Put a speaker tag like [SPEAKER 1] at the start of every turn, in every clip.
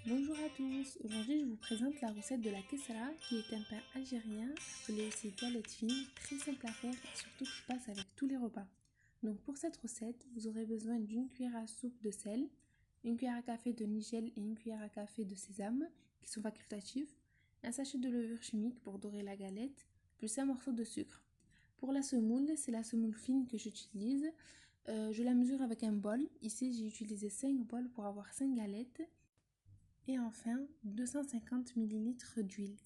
[SPEAKER 1] Bonjour à tous, aujourd'hui je vous présente la recette de la kessara qui est un pain algérien appelé aussi galette fine, très simple à faire et surtout qui passe avec tous les repas. Donc pour cette recette, vous aurez besoin d'une cuillère à soupe de sel, une cuillère à café de nigel et une cuillère à café de sésame qui sont facultatifs, un sachet de levure chimique pour dorer la galette, plus un morceau de sucre. Pour la semoule, c'est la semoule fine que j'utilise. Je la mesure avec un bol. Ici j'ai utilisé 5 bols pour avoir 5 galettes. Et enfin 250 ml d'huile.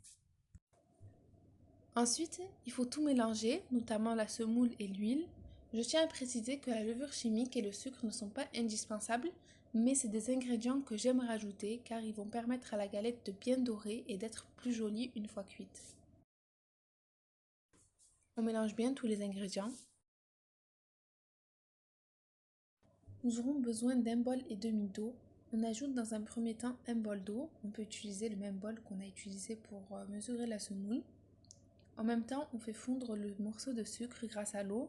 [SPEAKER 1] Ensuite, il faut tout mélanger, notamment la semoule et l'huile. Je tiens à préciser que la levure chimique et le sucre ne sont pas indispensables, mais c'est des ingrédients que j'aime rajouter car ils vont permettre à la galette de bien dorer et d'être plus jolie une fois cuite. On mélange bien tous les ingrédients. Nous aurons besoin d'un bol et demi d'eau. On ajoute dans un premier temps un bol d'eau. On peut utiliser le même bol qu'on a utilisé pour mesurer la semoule. En même temps, on fait fondre le morceau de sucre grâce à l'eau.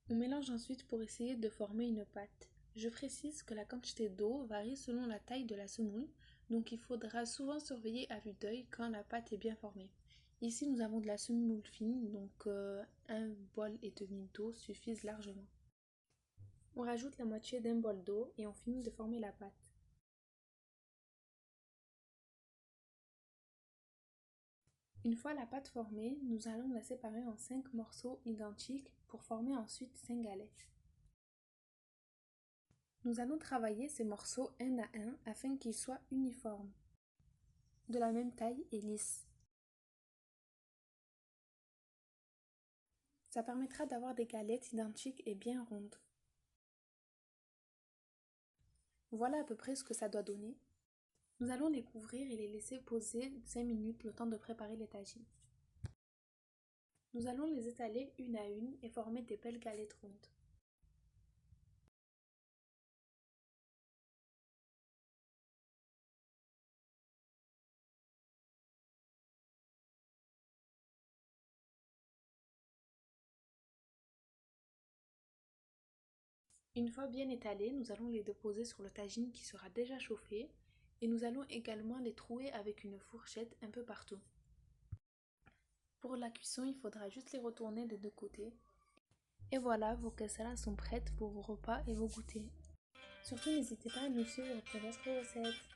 [SPEAKER 1] On mélange ensuite pour essayer de former une pâte. Je précise que la quantité d'eau varie selon la taille de la semoule, donc il faudra souvent surveiller à vue d'œil quand la pâte est bien formée. Ici, nous avons de la semoule fine, donc un bol et demi d'eau suffisent largement. On rajoute la moitié d'un bol d'eau et on finit de former la pâte. Une fois la pâte formée, nous allons la séparer en 5 morceaux identiques pour former ensuite 5 galettes. Nous allons travailler ces morceaux un à un afin qu'ils soient uniformes, de la même taille et lisses. Ça permettra d'avoir des galettes identiques et bien rondes. Voilà à peu près ce que ça doit donner. Nous allons les couvrir et les laisser poser 5 minutes le temps de préparer les tagines. Nous allons les étaler une à une et former des belles galettes rondes. Une fois bien étalées, nous allons les déposer sur le tagine qui sera déjà chauffé et nous allons également les trouer avec une fourchette un peu partout. Pour la cuisson, il faudra juste les retourner des deux côtés. Et voilà, vos casseroles sont prêtes pour vos repas et vos goûters. Surtout, n'hésitez pas à nous suivre pour d'autres recettes.